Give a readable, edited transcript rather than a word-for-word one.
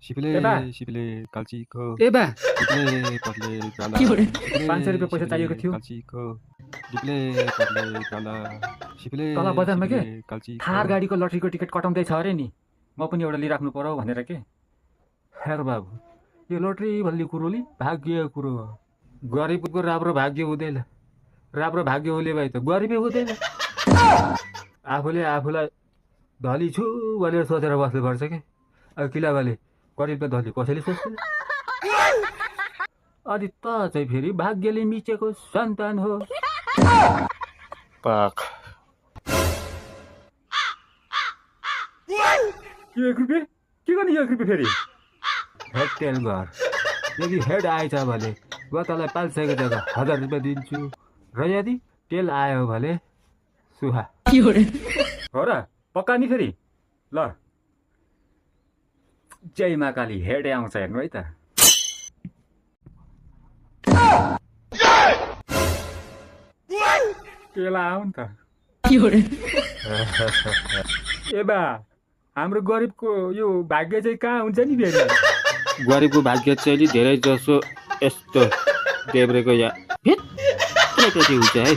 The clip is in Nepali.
सिपले ए बा सिपले काल्चीको ए बा डिप्ले पटले काला के भने? 500 रुपियाँ पैसा चाहिएको थियो। काल्चीको डिप्ले पटले काला सिपले तल बजारमा के काल्चीको थार गाडीको लटरीको टिकट कटाउँदैछ अरे नि, म पनि एउटा लिइराख्नु पर्यो भनेर के। हेर बाबु, यो लटरी भन्ने कुरोले भाग्य कुरो हो। गरिबको राम्रो भाग्य हुँदैन, राम्रो भाग्य हुने भए त गरिबै हुँदैन। आफूले आफूलाई धनी छु भनेर सोचेर बस्नुपर्छ कि, अब किनभने गरिबको धनी कसैले सोच्दैन। अनि त चाहिँ फेरि भाग्यले मिचेको सन्तान हो। पाक 1 रुपियाँ के गर्ने? 1 रुपियाँ फेरि हेड तेल घर। यदि हेड आएछ भने म तँलाई 500को जग्गा 1000 रुपियाँ दिन्छु, र यदि तेल आयो भने सुहा। के भने? हो र पक्का नि फेरि? ल जय मा काली, हेडै आउँछ हेर्नु है त। तेल आऊ नि त। के भने? ए बा, हाम्रो गरिबको यो भाग्य चाहिँ कहाँ हुन्छ नि फेरि? गरिबको भाग्य चाहिँ नि धेरै जसो यस्तो देब्रेको या भित्रपट्टि हुन्छ है।